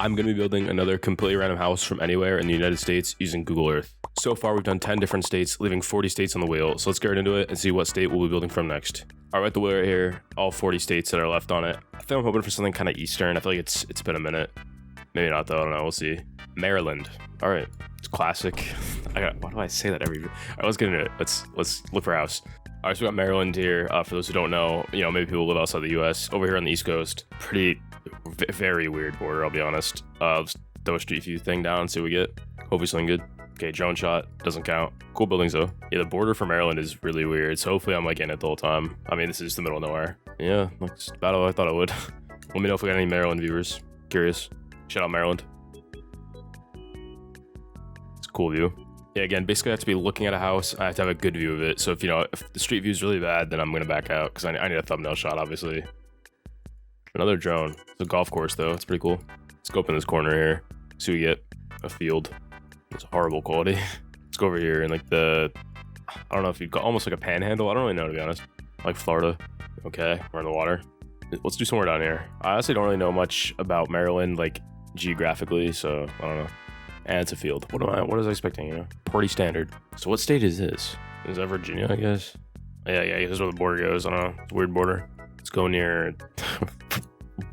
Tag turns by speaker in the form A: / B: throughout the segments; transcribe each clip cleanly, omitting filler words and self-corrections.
A: I'm going to be building another completely random house from anywhere in the United States using Google Earth. So far, we've done 10 different states, leaving 40 states on the wheel. So let's get right into it and see what state we'll be building from next. All right, the wheel right here, all 40 states that are left on it. I think I'm hoping for something kind of Eastern. I feel like it's been a minute. Maybe not though, I don't know, we'll see. Maryland. All right, it's classic. Why do I say that every? All right, let's get into it. Let's look for a house. All right, so we got Maryland here. For those who don't know, maybe people live outside the U.S. Over here on the East Coast, very weird border, I'll be honest. Let's throw a street view thing down and see what we get. Hopefully something good. Okay, drone shot, doesn't count. Cool buildings though. Yeah, the border for Maryland is really weird, so hopefully I'm like in it the whole time. I mean, this is the middle of nowhere. Yeah, looks about how I thought it would. Let me know if we got any Maryland viewers. Curious. Shout out Maryland. It's a cool view. Yeah, again, basically I have to be looking at a house. I have to have a good view of it. So if the street view is really bad, then I'm gonna back out because I need a thumbnail shot, obviously. Another drone. It's a golf course though. It's pretty cool. Let's go up in this corner here. See what we get. A field. It's horrible quality. Let's go over here and like I don't know if you'd call almost like a panhandle. I don't really know, to be honest. Like Florida. Okay, we're in the water. Let's do somewhere down here. I honestly don't really know much about Maryland, like geographically, so I don't know. And it's a field. What was I expecting, Pretty standard. So what state is this? Is that Virginia, I guess? Yeah, this is where the border goes. I don't know. It's a weird border. Let's go near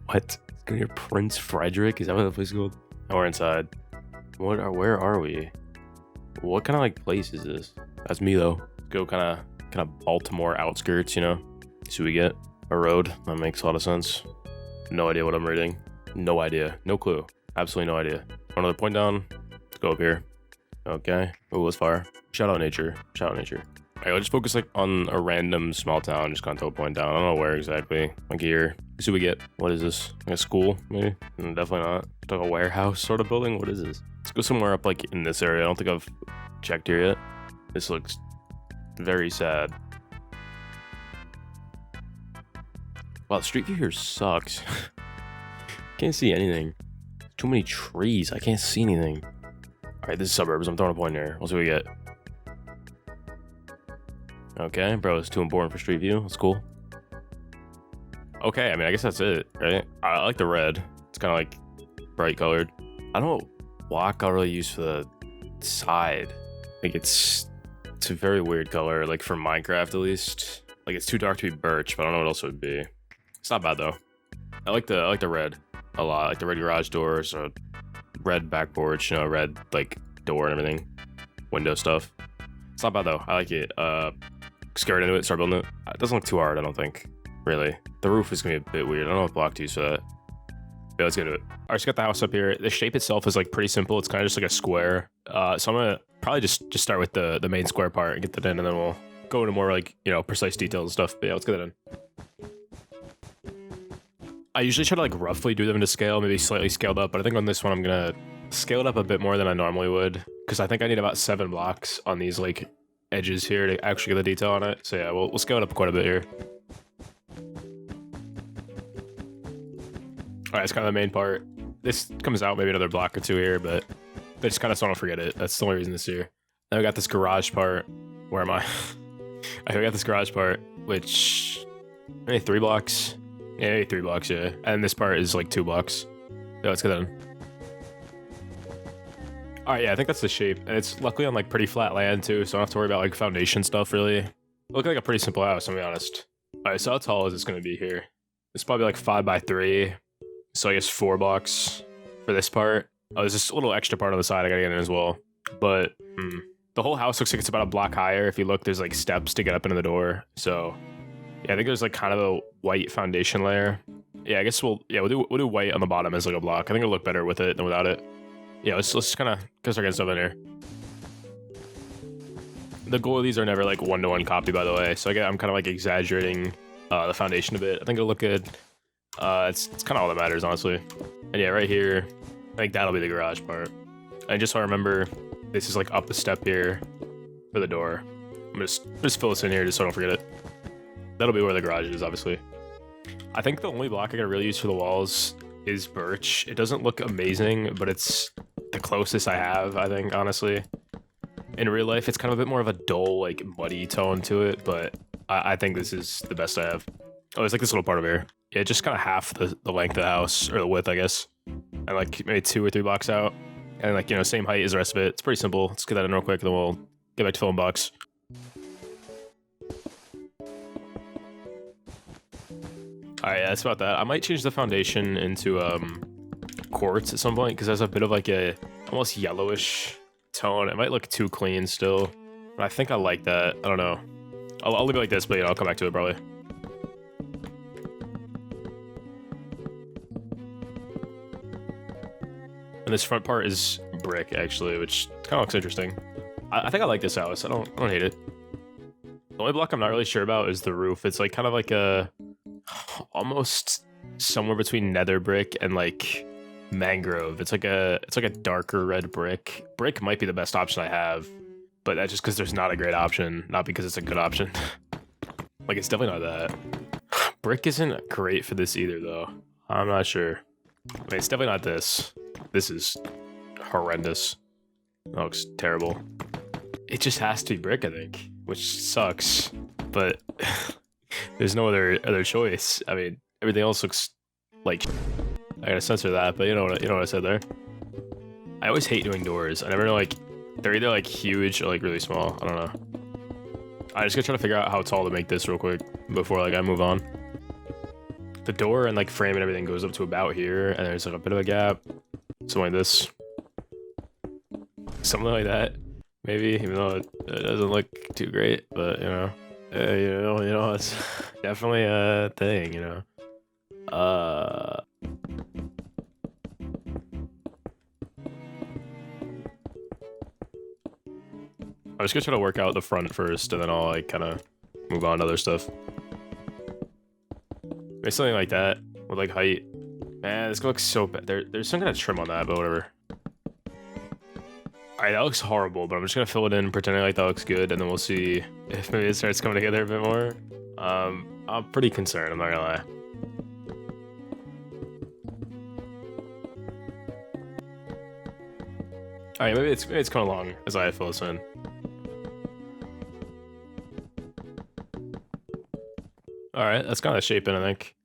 A: what? Let's go near Prince Frederick. Is that what the place is called? Oh, we're inside. Where are we? What kind of like place is this? That's me though. Let's go kind of Baltimore outskirts, See what we get. A road. That makes a lot of sense. No idea what I'm reading. No idea. No clue. Absolutely no idea. Another point down. Let's go up here. Okay. Oh, let's fire. Shout out nature. Shout out nature. Alright, I'll just focus like on a random small town. Just kind of throw a point down. I don't know where exactly. Like here. Let's see what we get. What is this? Like a school, maybe? Definitely not. It's like a warehouse sort of building. What is this? Let's go somewhere up like in this area. I don't think I've checked here yet. This looks very sad. Wow, the street view here sucks. Can't see anything. Too many trees. I can't see anything. All right, this is suburbs. I'm throwing a point here. We'll see what we get. Okay, bro, it's too important for street view. That's cool. Okay, I mean, I guess that's it, right? I like the red. It's kind of like bright colored. I don't know what I'll really use for the side. Like it's a very weird color, like for Minecraft at least. Like it's too dark to be birch, but I don't know what else it would be. It's not bad though. I like the red a lot. Like the red garage doors, or red back porch, red like door and everything, window stuff. It's not bad though. I like it. Scared into it, start building it. It doesn't look too hard, I don't think. Really. The roof is gonna be a bit weird. I don't know if block to use for that. Yeah, let's get into it. All right, so got the house up here. The shape itself is like pretty simple. It's kind of just like a square. So I'm gonna probably just start with the main square part and get that in, and then we'll go into more like precise details and stuff. But yeah, let's get that in. I usually try to like roughly do them to scale, maybe slightly scaled up, but I think on this one I'm gonna scale it up a bit more than I normally would, because I think I need about 7 blocks on these like edges here to actually get the detail on it. So yeah, we'll scale it up quite a bit here. All right, it's kind of the main part. This comes out maybe another block or 2 here, but I just kind of don't forget it. That's the only reason this here. Then we got this garage part. Where am I? Okay, we got this garage part, which maybe 3 blocks. Yeah, maybe 3 blocks, yeah. And this part is like 2 blocks. Yeah, let's get that in. All right, yeah, I think that's the shape. And it's luckily on like pretty flat land too, so I don't have to worry about like foundation stuff really. Look like a pretty simple house, I'll be honest. All right, so how tall is this gonna be here? It's probably like 5 by 3. So I guess 4 blocks for this part. Oh, there's this little extra part on the side I gotta get in as well. But the whole house looks like it's about a block higher. If you look, there's like steps to get up into the door. So yeah, I think there's like kind of a white foundation layer. Yeah, I guess we'll do white on the bottom as like a block. I think it'll look better with it than without it. Yeah, let's kind of start getting stuff in here. The goal of these are never like 1-to-1 copy, by the way. So I'm kind of like exaggerating the foundation a bit. I think it'll look good. It's kind of all that matters, honestly. And yeah, right here, I think that'll be the garage part. And just so I remember, this is like up the step here for the door. I'm just fill this in here just so I don't forget it. That'll be where the garage is, obviously. I think the only block I can really use for the walls is birch. It doesn't look amazing, but it's the closest I have, I think, honestly. In real life, it's kind of a bit more of a dull, like, muddy tone to it, but I think this is the best I have. Oh, there's like this little part over here. Yeah, just kind of half the length of the house, or the width, I guess. and like maybe 2 or 3 blocks out, and like, you know, same height as the rest of it. It's pretty simple. Let's get that in real quick, then we'll get back to filling blocks. Alright, yeah, that's about that. I might change the foundation into quartz at some point, because it has a bit of like a almost yellowish tone. It might look too clean still, but I think I like that. I don't know. I'll leave it like this, but yeah, I'll come back to it probably. And this front part is brick, actually, which kind of looks interesting. I think I like this house. I don't hate it. The only block I'm not really sure about is the roof. It's like kind of like a almost somewhere between nether brick and like mangrove. It's like a darker red brick. Brick might be the best option I have, but that's just because there's not a great option, not because it's a good option. Like, it's definitely not that. Brick isn't great for this either, though. I'm not sure. I mean, it's definitely not this. This is horrendous. That looks terrible. It just has to be brick, I think, which sucks. But there's no other choice. I mean, everything else looks like. I gotta censor that, but you know what I said there. I always hate doing doors. I never know, like, they're either like huge or like really small. I don't know. I just gotta try to figure out how tall to make this real quick before like I move on. The door and like frame and everything goes up to about here, and there's like a bit of a gap. Something like this. Something like that. Maybe, even though it doesn't look too great, but you know, it's definitely a thing, you know. I'm just gonna try to work out the front first, and then I'll like kind of move on to other stuff. Maybe something like that with like height. Man, this looks so bad. There's some kind of trim on that, but whatever. Alright, that looks horrible, but I'm just gonna fill it in, pretending like that looks good, and then we'll see if maybe it starts coming together a bit more. I'm pretty concerned, I'm not gonna lie. Alright, maybe it's coming along as I fill this in. Alright, that's kind of shaping, I think.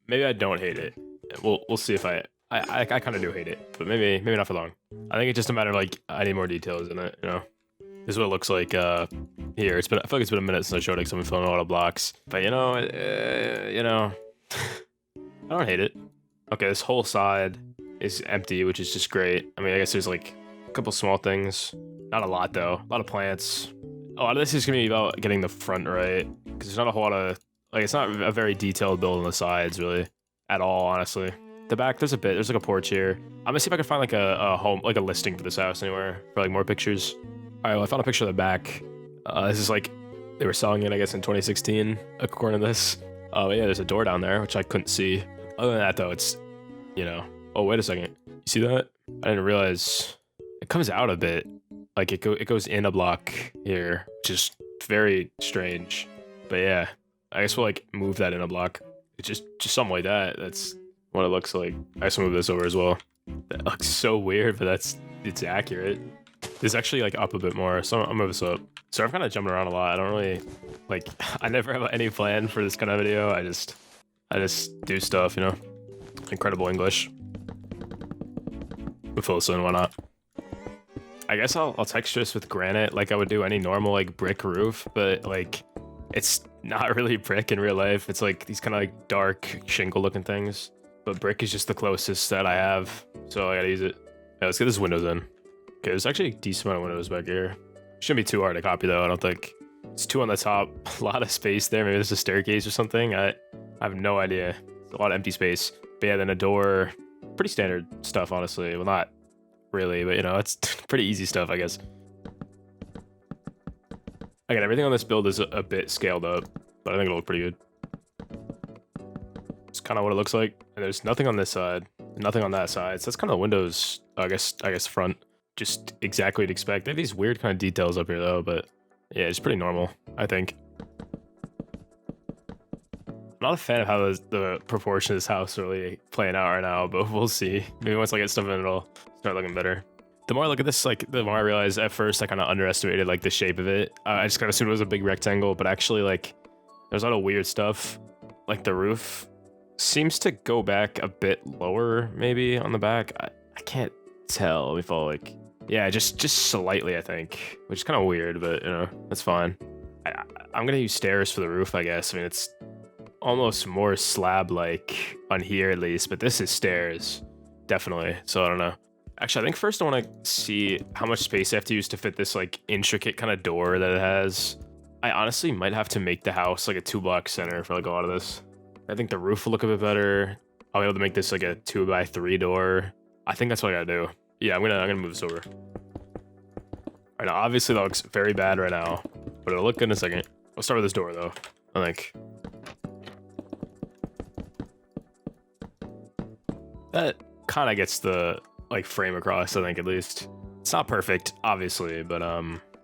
A: Maybe I don't hate it. We'll see if I kind of do hate it, but maybe not for long. I think it's just a matter of like I need more details in it, you know. This is what it looks like here. I feel like it's been a minute since I showed it because I've been filling a lot of blocks. But you know, I don't hate it. Okay, this whole side is empty, which is just great. I mean, I guess there's like a couple small things. Not a lot though. A lot of plants. A lot of this is gonna be about getting the front right, because there's not a whole lot of like, it's not a very detailed build on the sides really at all, honestly. The back, there's like a porch here. I'm gonna see if I can find like a home, like a listing for this house anywhere for like more pictures. All right, well, I found a picture of the back. This is like, they were selling it, I guess, in 2016, according to this. But yeah, there's a door down there, which I couldn't see. Other than that, though, it's, you know. Oh, wait a second. You see that? I didn't realize it comes out a bit. Like it goes in a block here, which is very strange. But yeah, I guess we'll like move that in a block. It's just something like that. That's what it looks like. I just move this over as well. That looks so weird, but it's accurate. It's actually like up a bit more, so I'll move this up. So I'm kind of jumping around a lot. I don't really like. I never have any plan for this kind of video. I just do stuff, you know. Incredible English. We'll fill this in, why not? I guess I'll texture this with granite like I would do any normal like brick roof, but like it's not really brick in real life. It's like these kind of like dark shingle looking things. But brick is just the closest that I have, so I gotta use it. Yeah, let's get this windows in. Okay, there's actually a decent amount of windows back here. Shouldn't be too hard to copy though, I don't think. It's 2 on the top, a lot of space there. Maybe there's a staircase or something. I have no idea. It's a lot of empty space. But yeah, then a door. Pretty standard stuff, honestly. Well, not really, but you know, it's pretty easy stuff, I guess. Again, everything on this build is a bit scaled up, but I think it'll look pretty good. It's kind of what it looks like. And there's nothing on this side, nothing on that side. So that's kind of the windows, I guess front. Just exactly what you'd expect. They have these weird kind of details up here though, but yeah, it's pretty normal, I think. I'm not a fan of how the proportion of this house are really playing out right now, but we'll see. Maybe once I get stuff in, it'll start looking better. The more I look at this, like, the more I realize at first I kind of underestimated, like, the shape of it. I just kind of assumed it was a big rectangle, but actually, like, there's a lot of weird stuff. Like, the roof seems to go back a bit lower, maybe on the back. I can't tell. We fall like, yeah, just slightly, I think, which is kind of weird, but you know, that's fine. I'm gonna use stairs for the roof, I guess. I mean, it's almost more slab-like on here at least, but this is stairs, definitely. So I don't know. Actually, I think first I want to see how much space I have to use to fit this like intricate kind of door that it has. I honestly might have to make the house like a 2-block center for like a lot of this. I think the roof will look a bit better. I'll be able to make this like a 2x3 door. I think that's what I gotta do. Yeah, I'm gonna move this over. All right, now obviously that looks very bad right now, but it'll look good in a second. We'll start with this door though, I think. That kind of gets the like frame across, I think, at least. It's not perfect, obviously, but I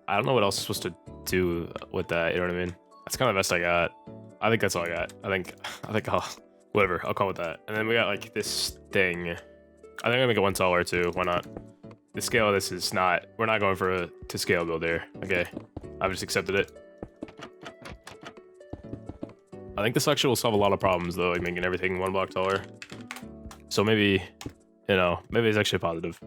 A: don't know what else I'm supposed to do with that, you know what I mean? That's kind of the best I got. I think that's all I got. I think I'll, whatever, I'll call it that. And then we got like this thing. I think I'm gonna make it one taller too, why not? The scale of this is not, we're not going for a to scale build here, okay? I've just accepted it. I think this actually will solve a lot of problems though, like making everything 1 block taller. So maybe, you know, maybe it's actually positive.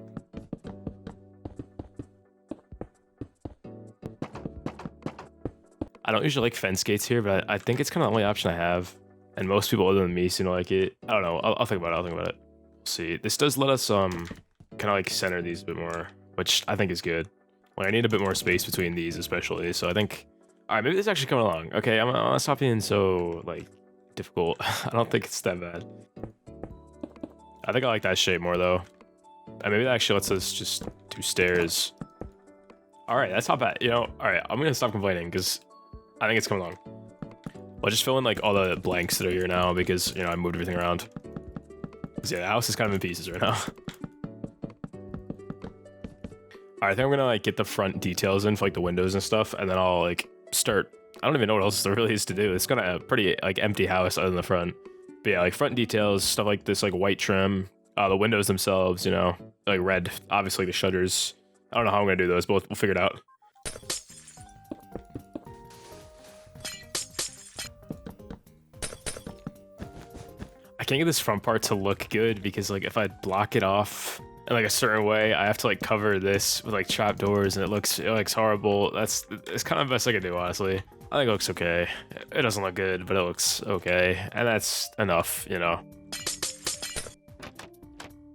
A: I don't usually like fence gates here, but I think it's kind of the only option I have. And most people other than me seem to like it. I don't know. I'll think about it. We'll see. This does let us kind of like center these a bit more, which I think is good. Like I need a bit more space between these especially. So I think, all right, maybe this is actually coming along. Okay, I'm gonna stop being so like difficult. I don't think it's that bad. I think I like that shape more though. And maybe that actually lets us just do stairs. All right, that's not bad. You know, all right, I'm gonna stop complaining because I think it's coming along. I'll just fill in like all the blanks that are here now because, you know, I moved everything around. Because yeah, the house is kind of in pieces right now. All right, I think I'm gonna like get the front details in for like the windows and stuff, and then I'll like start. I don't even know what else there really is to do. It's kind of a pretty like empty house other than the front. But yeah, like front details, stuff like this, like white trim, the windows themselves, you know, like red, obviously the shutters. I don't know how I'm gonna do those, but we'll figure it out. I can't get this front part to look good because like if I block it off in like a certain way, I have to like cover this with like trap doors and it looks horrible. It's kind of the best I can do, honestly. I think it looks okay. It doesn't look good, but it looks okay. And that's enough, you know.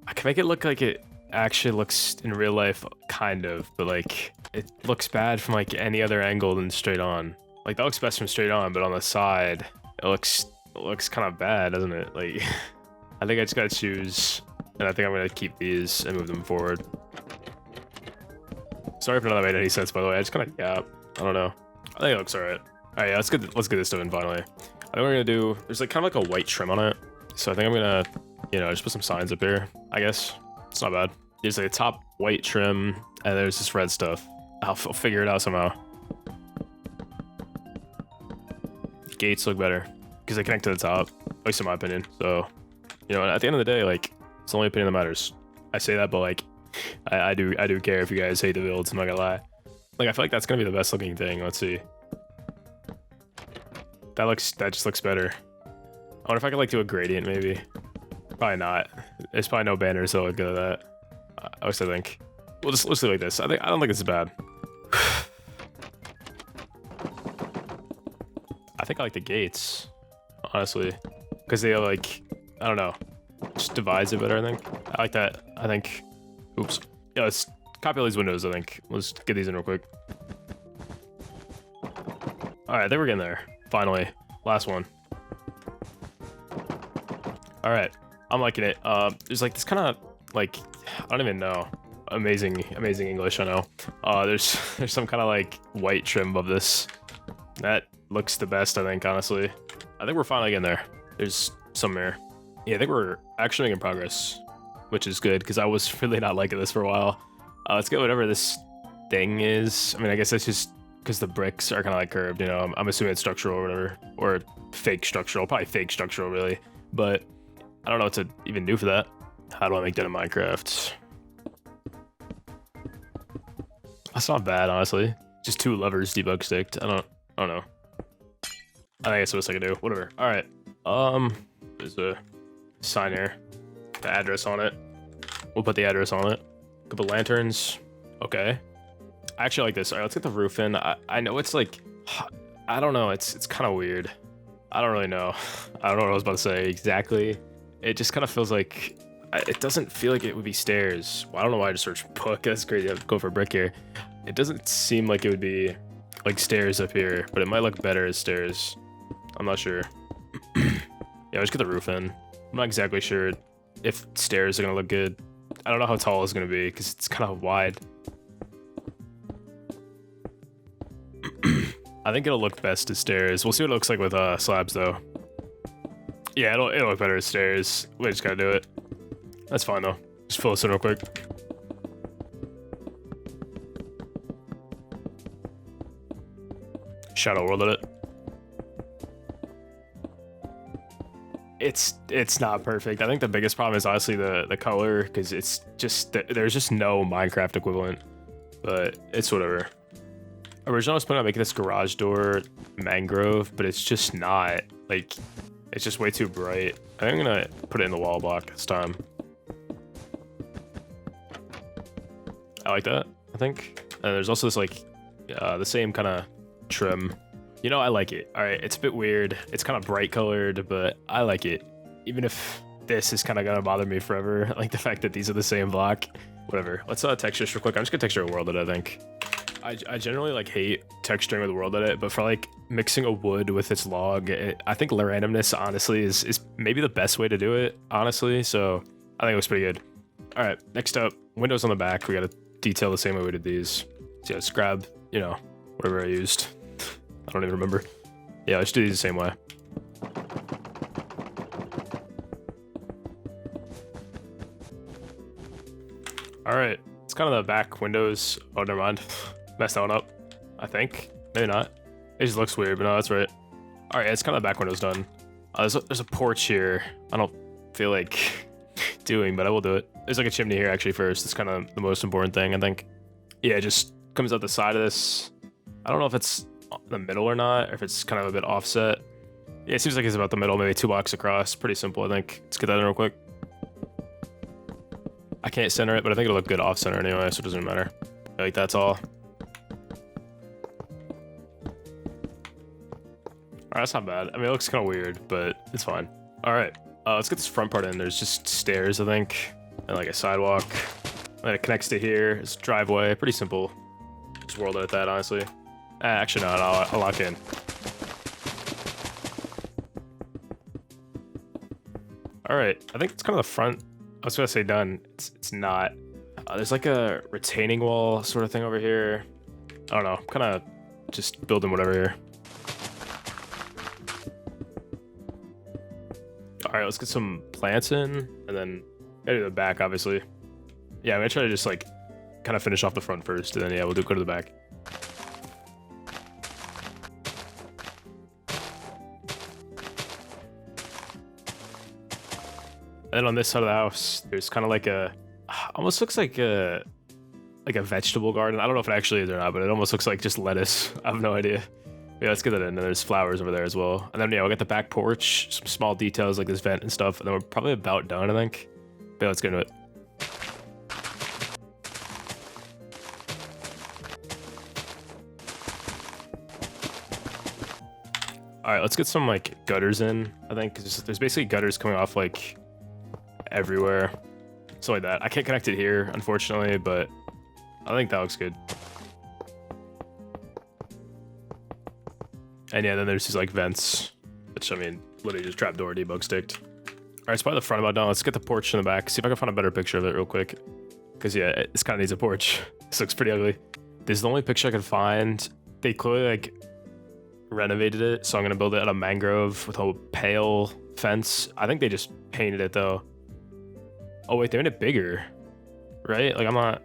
A: I can make it look like it actually looks in real life, kind of, but like it looks bad from like any other angle than straight on. Like that looks best from straight on, but on the side, it looks kind of bad, doesn't it? Like, I think I just gotta choose, and I think I'm gonna keep these and move them forward. Sorry if none of that made any sense, by the way. I just kind of gap. I don't know. I think it looks alright. Alright, yeah, let's get this stuff in finally. I think we're gonna do. There's like kind of like a white trim on it, so I think I'm gonna, you know, just put some signs up here. I guess it's not bad. There's like a top white trim, and there's this red stuff. I'll figure it out somehow. Gates look better because they connect to the top, at least in my opinion. So, you know, at the end of the day, like, it's the only opinion that matters. I say that, but like, I do care if you guys hate the builds. I'm not gonna lie. Like, I feel like that's gonna be the best looking thing. Let's see. That just looks better. I wonder if I could like do a gradient maybe. Probably not. There's probably no banners that look good at that. I think. We'll see like this. I don't think this is bad. I think I like the gates, honestly, because they like, I don't know, just divides it better. I think I like that. I think. Oops. Yeah, let's copy all these windows. I think let's get these in real quick. All right, I think we're getting there. Finally, last one. All right, I'm liking it. There's like this kind of like, I don't even know. Amazing English. I know. There's some kind of like white trim above this. That looks the best, I think, honestly. I think we're finally getting there. There's some there. Yeah, I think we're actually making progress, which is good because I was really not liking this for a while. Let's get whatever this thing is. I mean, I guess that's just because the bricks are kind of like curved, you know. I'm assuming it's structural or whatever, or fake structural, probably fake structural, really. But I don't know what to even do for that. How do I make that in Minecraft? That's not bad, honestly. Just 2 levers debug sticked. I don't know. I think that's what I can do. Whatever. All right. There's a sign here. The address on it. We'll put the address on it. Couple lanterns. Okay. I actually like this. All right, let's get the roof in. I know it's like, I don't know. It's kind of weird. I don't really know. I don't know what I was about to say exactly. It just kind of feels like, it doesn't feel like it would be stairs. Well, I don't know why I just searched book. That's crazy. I have to go for a brick here. It doesn't seem like it would be like stairs up here, but it might look better as stairs. I'm not sure. Yeah, let's get the roof in. I'm not exactly sure if stairs are gonna look good. I don't know how tall it's gonna be because it's kind of wide. I think it'll look best as stairs. We'll see what it looks like with slabs though. Yeah, it'll look better as stairs. We just gotta do it. That's fine though. Just fill this in real quick. Shadow world at it. It's not perfect. I think the biggest problem is honestly the color, because it's just there's just no Minecraft equivalent, but it's whatever. Originally I was planning on making this garage door mangrove, but it's just not, like, it's just way too bright. I think I'm gonna put it in the wall block this time. I like that, I think. And there's also this like the same kind of trim. You know, I like it. All right, it's a bit weird. It's kind of bright colored, but I like it. Even if this is kind of gonna bother me forever, like the fact that these are the same block. Whatever. Let's texture this real quick. I'm just gonna texture a world edit, I think. I generally like hate texturing with world edit, but for like mixing a wood with its log, I think randomness honestly is maybe the best way to do it, honestly. So I think it looks pretty good. All right, next up, windows on the back. We gotta detail the same way we did these. So yeah, let's grab, you know, whatever I used. I don't even remember. Yeah, let's do these the same way. All right, it's kind of the back windows. Oh, never mind. Messed that one up, I think. Maybe not. It just looks weird, but no, that's right. All right, it's kind of the back windows done. There's a porch here. I don't feel like doing, but I will do it. There's like a chimney here actually first. It's kind of the most important thing, I think. Yeah, it just comes out the side of this. I don't know if it's the middle or not, or if it's kind of a bit offset. Yeah, it seems like it's about the middle, maybe 2 blocks across. Pretty simple, I think. Let's get that in real quick. I can't center it, but I think it'll look good off center anyway, so it doesn't matter. Like, that's all. Alright, that's not bad. I mean, it looks kind of weird, but it's fine. Alright, let's get this front part in. There's just stairs, I think, and like a sidewalk. And then it connects to here. It's a driveway. Pretty simple. Just world edit that, honestly. Actually, no, I'll lock in. Alright, I think it's kind of the front. I was gonna say done. It's not. There's like a retaining wall sort of thing over here. I don't know. Kind of just building whatever here. All right, let's get some plants in, and then gotta do the back, obviously. Yeah, I'm gonna try to just like kind of finish off the front first, and then yeah, we'll go to the back. And then on this side of the house, there's kind of like almost looks like a vegetable garden. I don't know if it actually is or not, but it almost looks like just lettuce. I have no idea. Yeah, let's get that in. And there's flowers over there as well. And then yeah, we'll get the back porch, some small details like this vent and stuff. And then we're probably about done, I think. But yeah, let's get into it. All right, let's get some like gutters in, I think. 'Cause there's basically gutters coming off like everywhere. So like that. I can't connect it here, unfortunately, but I think that looks good. And yeah, then there's these like vents, which I mean, literally just trapdoor debug sticked. All right, it's probably the front about done. Let's get the porch in the back. See if I can find a better picture of it real quick. Because yeah, this kind of needs a porch. This looks pretty ugly. This is the only picture I could find. They clearly like renovated it, so I'm gonna build it out of mangrove with a pale fence. I think they just painted it though. Oh wait, they made it bigger, right? Like I'm not.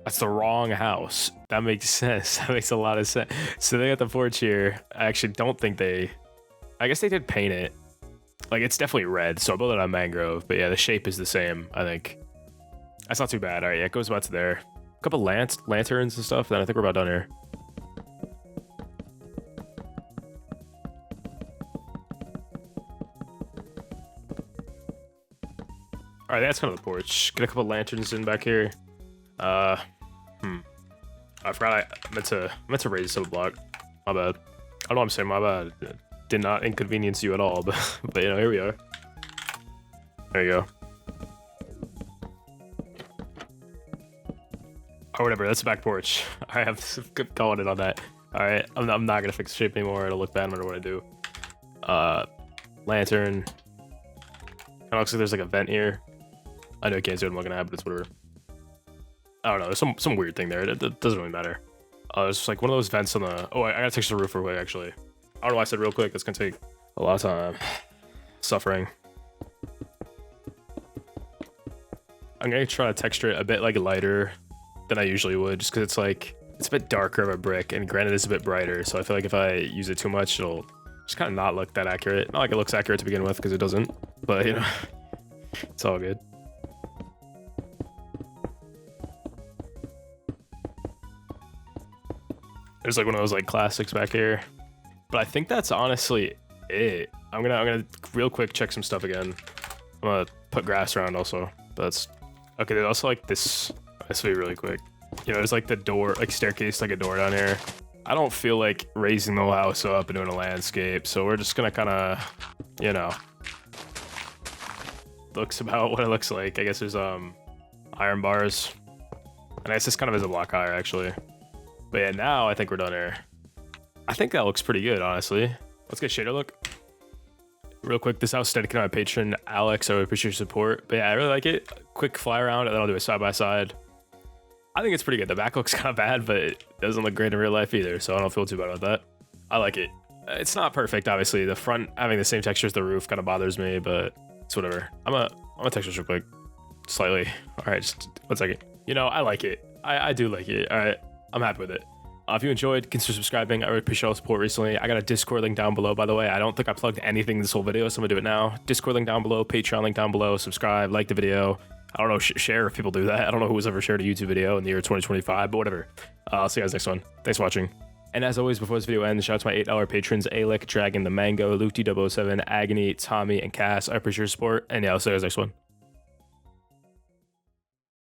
A: That's the wrong house. That makes sense. That makes a lot of sense. So they got the porch here. I actually don't think they. I guess they did paint it. Like it's definitely red, so I'll build it on mangrove. But yeah, the shape is the same. I think that's not too bad. All right, yeah, it goes about to there. A couple lanterns and stuff. Then I think we're about done here. right, that's kind of the porch. Get a couple lanterns in back here. I forgot I meant to raise some block. My bad. I don't know what I'm saying, my bad. Did not inconvenience you at all, but you know, here we are. There you go. Or whatever, that's the back porch. I have calling it on that. Alright, I'm not gonna fix the shape anymore. It'll look bad no matter what I do. Lantern. Kinda looks like there's like a vent here. I know you can't see what I'm looking at, but it's whatever. I don't know, there's some weird thing there. It doesn't really matter. There's like one of those vents on the... Oh, I gotta texture the roof real quick, actually. I don't know why I said real quick. That's gonna take a lot of time. Suffering. I'm gonna try to texture it a bit like lighter than I usually would, just because it's like... It's a bit darker of a brick, and granted it's a bit brighter, so I feel like if I use it too much, it'll just kind of not look that accurate. Not like it looks accurate to begin with, because it doesn't. But, you know, it's all good. There's like one of those like classics back here. But I think that's honestly it. I'm gonna real quick check some stuff again. I'm gonna put grass around also. That's okay. There's also like this will be really quick. You know, there's like the door, like staircase, like a door down here. I don't feel like raising the whole house up and doing a landscape, so we're just gonna kind of, you know, looks about what it looks like. I guess there's iron bars, and I guess this kind of is a block higher actually. But yeah, now I think we're done here. I think that looks pretty good, honestly. Let's get shader look. Real quick, this house is dedicated to my patron, Alex. I would appreciate your support. But yeah, I really like it. Quick fly around, and then I'll do a side-by-side. I think it's pretty good. The back looks kind of bad, but it doesn't look great in real life either, so I don't feel too bad about that. I like it. It's not perfect, obviously. The front having the same texture as the roof kind of bothers me, but it's whatever. I'm gonna texture this real quick. Slightly. All right, just 1 second. You know, I like it. I do like it. All right, I'm happy with it. If you enjoyed, consider subscribing. I really appreciate all the support recently. I got a Discord link down below, by the way. I don't think I plugged anything this whole video, so I'm gonna do it now. Discord link down below, Patreon link down below. Subscribe, like the video. I don't know, share if people do that. I don't know who was ever shared a YouTube video in the year 2025, but whatever. I'll see you guys next one. Thanks for watching. And as always, before this video ends, shout out to my $8 patrons, Aelic, Dragon, ThaMango, Luke D007, Agony, Tommi, and Cass. I appreciate your support, and yeah, I'll see you guys next one.